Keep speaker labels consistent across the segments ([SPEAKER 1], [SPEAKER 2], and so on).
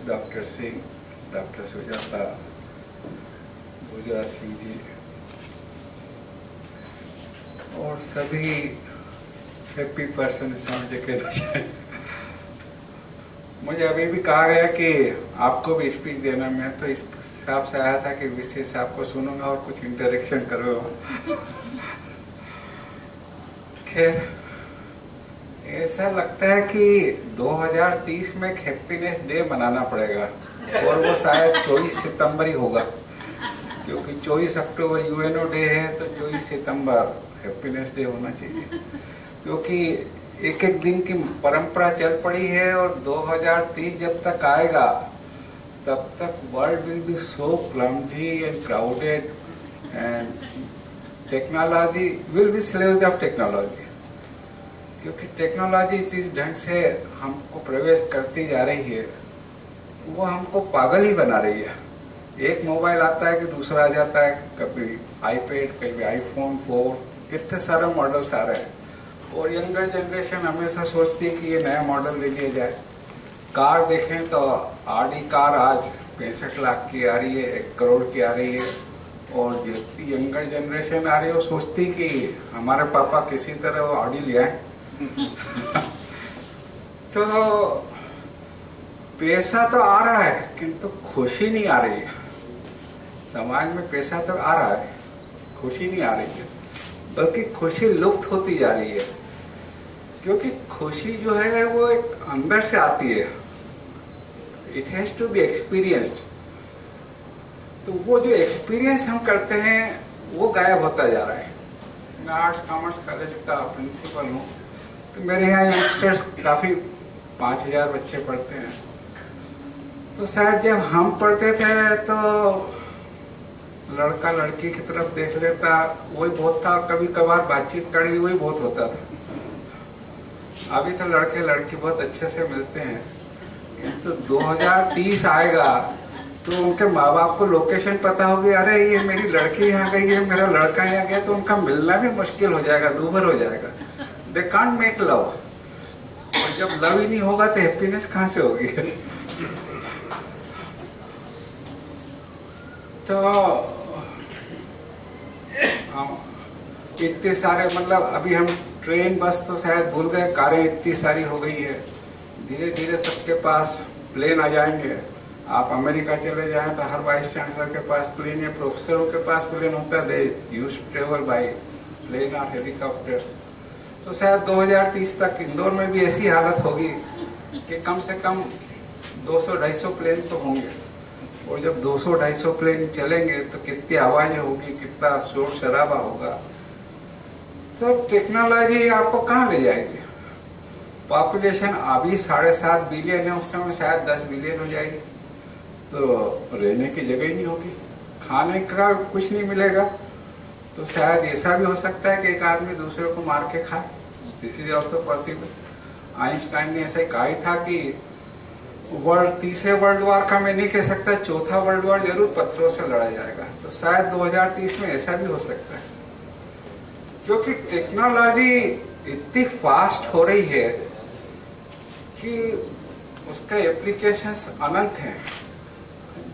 [SPEAKER 1] Doctor Singh, doctor Sujata, Gujarat Singh ji और सभी happy person समझ के मुझे अभी भी कहा गया कि आपको भी स्पीच देना, मैं तो इस हिसाब से आया था कि विशेष आपको सुनूंगा और कुछ इंटरेक्शन करूंगा। खैर, ऐसा लगता है कि 2030 में एक हैप्पीनेस डे मनाना पड़ेगा और वो शायद 24 सितंबर ही होगा, क्योंकि 24 अक्टूबर यूएनओ डे है तो 24 सितंबर हैप्पीनेस डे होना चाहिए, क्योंकि एक एक दिन की परंपरा चल पड़ी है और 2030 जब तक आएगा तब तक world will be so clumsy and crowded and technology will be slaves of technology, क्योंकि टेक्नोलॉजी जिस ढंग से हमको प्रवेश करती जा रही है वो हमको पागल ही बना रही है। एक मोबाइल आता है कि दूसरा आ जाता है, कभी आईपैड, कभी आईफोन 4, कितने सारे मॉडल्स आ रहे हैं और यंगर जनरेशन हमेशा सोचती है कि ये नया मॉडल ले लिया जाए। कार देखें तो आडी कार आज 65 लाख की आ रही है, 1 करोड़ की आ रही है और जितनी यंगर जनरेशन आ रही है वो सोचती कि हमारे पापा किसी तरह वो ऑडी ले आए। तो पैसा तो आ रहा है किंतु खुशी नहीं आ रही है। समाज में पैसा तो आ रहा है, खुशी नहीं आ रही है, बल्कि खुशी लुप्त होती जा रही है, क्योंकि खुशी जो है वो एक अंदर से आती है, it has to be experienced. तो वो जो एक्सपीरियंस हम करते हैं वो गायब होता जा रहा है। मैं आर्ट्स कॉमर्स कॉलेज का प्रिंसिपल हूँ, तो मेरे यहाँ यंगस्टर्स काफी 5000 बच्चे पढ़ते हैं। तो शायद जब हम पढ़ते थे तो लड़का लड़की की तरफ देख लेता वही बहुत था, कभी कभार बातचीत कर ली वही बहुत होता था। अभी तो लड़के लड़की बहुत अच्छे से मिलते हैं, तो 2030 आएगा तो उनके माँ बाप को लोकेशन पता होगी, अरे ये मेरी लड़की यहाँ गई है, मेरा लड़का यहाँ गया, तो उनका मिलना भी मुश्किल हो जाएगा, दूभर हो जाएगा। दे कांट मेक लव, और जब लव ही नहीं होगा तो हैप्पीनेस कहाँ से होगी? तो इतने सारे, मतलब अभी हम ट्रेन बस तो शायद भूल गए, कारें इतनी सारी हो गई है, धीरे धीरे सबके पास प्लेन आ जाएंगे। आप अमेरिका चले जाएं तो हर वाइस चांसलर के पास प्लेन है, प्रोफेसरों के पास प्लेन होता है, they used to travel by plane और हेलीकॉप्टर्स। तो शायद 2030 तक इंदौर में भी ऐसी हालत होगी कि कम से कम 200-250 प्लेन तो होंगे, और जब 200-250 प्लेन चलेंगे तो कितनी आवाजें होगी, कितना शोर शराबा होगा। तो टेक्नोलॉजी आपको कहाँ ले जाएगी? पॉपुलेशन अभी 7.5 बिलियन है, उस समय शायद 10 बिलियन हो जाएगी, तो रहने की जगह ही नहीं होगी, खाने का कुछ नहीं मिलेगा। तो शायद ऐसा भी हो सकता है कि एक आदमी दूसरे को मार के खाए, this is also possible. Einstein ने ऐसा कहा था कि तीसरे वर्ल्ड वॉर का मैं नहीं कह सकता, चौथा वर्ल्ड वॉर जरूर पत्थरों से लड़ा जाएगा। तो शायद 2030 में ऐसा भी हो सकता है, क्योंकि टेक्नोलॉजी इतनी फास्ट हो रही है कि उसका एप्लीकेशंस अनंत हैं।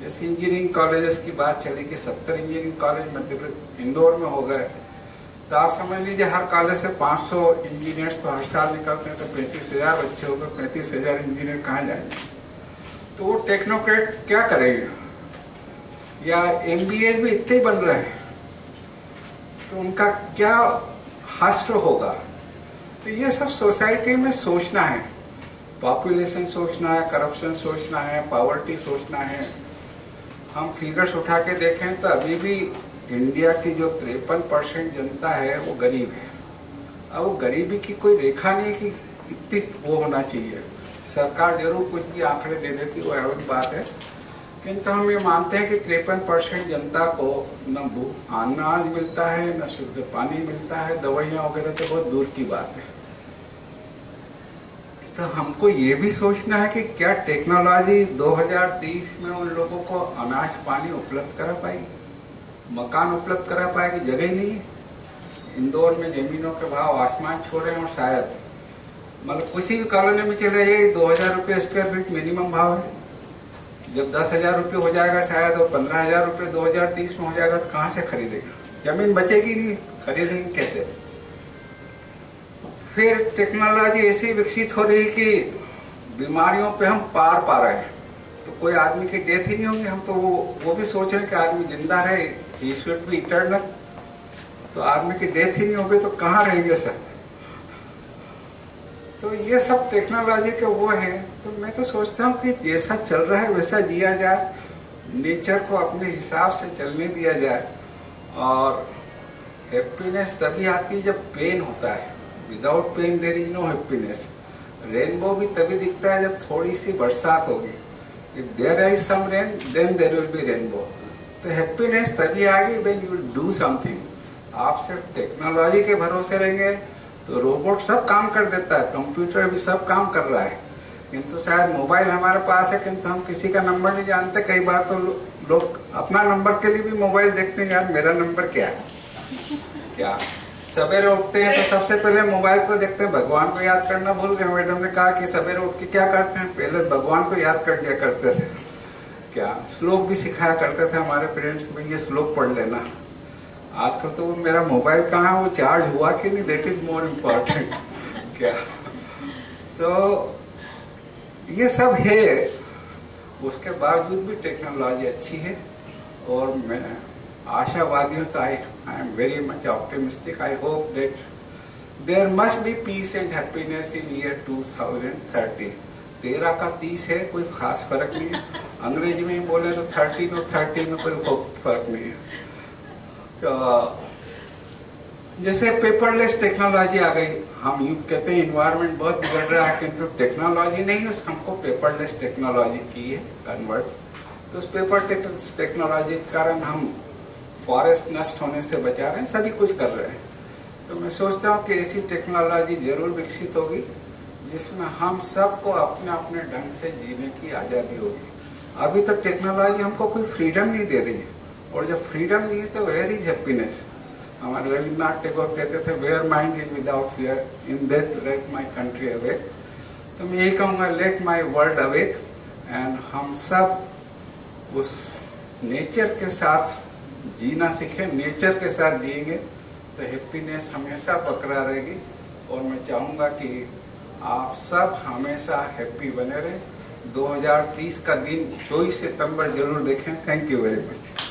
[SPEAKER 1] जैसे इंजीनियरिंग कॉलेजेस की बात चली कि 70 इंजीनियरिंग कॉलेज मध्य इंदौर में हो गए, तो आप समझ लीजिए हर कॉलेज से 500 इंजीनियर्स तो हर साल निकलते हैं, तो 35,000 बच्चे हो गए, 35,000 इंजीनियर कहाँ जाएंगे? तो वो टेक्नोक्रेट क्या करेंगे? या एमबीए भी इतने बन रहे हैं, तो उनका क्या हश्र होगा? तो ये सब सोसाइटी में सोचना है, पॉपुलेशन सोचना है, करप्शन सोचना है, पॉवर्टी सोचना है। हम फिगर्स उठा के देखें तो अभी भी इंडिया की जो 53% जनता है वो गरीब है। अब वो गरीबी की कोई रेखा नहीं कि इतनी वो होना चाहिए। सरकार जरूर कुछ भी आंकड़े दे देती, वो अलग बात है, किंतु हम ये मानते हैं कि 53% जनता को न अनाज मिलता है, न शुद्ध पानी मिलता है, दवाइयाँ वगैरह तो बहुत दूर की बात है। तो हमको ये भी सोचना है कि क्या टेक्नोलॉजी 2030 में उन लोगों को अनाज पानी उपलब्ध करा पाएगी, मकान उपलब्ध करा पाएगी? जगह ही नहीं है। इंदौर में जमीनों के भाव आसमान छू रहे हैं, और शायद मतलब किसी भी कॉलोनी में चले जाइए 2000 रुपये स्क्वायर फीट मिनिमम भाव है। जब 10,000 रुपये हो जाएगा शायद, और 15,000 रुपये 2030 में हो जाएगा, तो कहाँ से खरीदेगा? जमीन बचेगी नहीं, खरीदेंगे कैसे? फिर टेक्नोलॉजी ऐसी विकसित हो रही कि बीमारियों पे हम पार पा रहे हैं, तो कोई आदमी की डेथ ही नहीं होगी। हम तो वो भी सोच रहे हैं कि आदमी जिंदा रहे, ही शुड बी इटर्नल। तो आदमी की डेथ ही नहीं होगी तो कहाँ रहेंगे सर? तो ये सब टेक्नोलॉजी के वो है। तो मैं तो सोचता हूँ कि जैसा चल रहा है वैसा जिया जाए, नेचर को अपने हिसाब से चलने दिया जाए। और हैप्पीनेस तभी आती है जब पेन होता है। Without pain there is no happiness. Rainbow भी तभी दिखता है जब थोड़ी सी बरसात होगी। If there is some rain then there will be rainbow. तो हैप्पीनेस तभी आएगी व्हेन यू डू समथिंग। आप सिर्फ टेक्नोलॉजी के भरोसे रहेंगे तो रोबोट सब काम कर देता है, कंप्यूटर भी सब काम कर रहा है, किंतु शायद मोबाइल हमारे पास है किंतु हम किसी का नंबर नहीं जानते। कई बार तो लोग अपना नंबर के लिए भी मोबाइल देखते हैं, यार मेरा नंबर क्या है। क्या सवेरे उठते हैं तो सबसे पहले मोबाइल को देखते हैं। भगवान को याद करना भूल गए। मैडम ने कहा कि सवेरे उठ के क्या करते हैं, पहले भगवान को याद कर लिया करते थे। क्या श्लोक भी सिखाया करते थे हमारे पेरेंट्स को, ये श्लोक पढ़ लेना। आजकल तो मेरा मोबाइल कहाँ, वो चार्ज हुआ कि नहीं, दैट इज मोर इम्पोर्टेंट। क्या तो ये सब है, उसके बावजूद भी टेक्नोलॉजी अच्छी है। और मैं आशावादी हूँ, तो I am very much optimistic. I hope that there must be peace and happiness in year 2030। 13 का 30 है, कोई खास फर्क नहीं है। अंग्रेजी में ही बोले तो 13 और 30 में कोई फर्क नहीं है। तो जैसे पेपरलेस टेक्नोलॉजी आ गई, हम यूं कहते हैं इन्वायरमेंट बहुत बिगड़ रहा है, किंतु टेक्नोलॉजी नहीं, उस हमको पेपरलेस टेक्नोलॉजी की है कन्वर्ट। तो उस पेपरलेस टेक्नोलॉजी के कारण हम फॉरेस्ट नष्ट होने से बचा रहे हैं, सभी कुछ कर रहे हैं। तो मैं सोचता हूँ कि ऐसी टेक्नोलॉजी जरूर विकसित होगी जिसमें हम सबको अपने अपने ढंग से जीने की आज़ादी होगी। अभी तो टेक्नोलॉजी हमको कोई फ्रीडम नहीं दे रही है, और जब फ्रीडम नहीं है तो वेयर इज हैप्पीनेस। हमारे रविन्द्रनाथ टैगोर कहते थे, where mind is without fear, in that let my country awake. तो मैं यही कहूँगा, let my world awake. And हम सब उस नेचर के साथ जीना सीखें, नेचर के साथ जिएंगे तो हैप्पीनेस हमेशा बरकरार रहेगी। और मैं चाहूँगा कि आप सब हमेशा हैप्पी बने रहें। 2030 का दिन 24 सितंबर जरूर देखें। Thank you very much.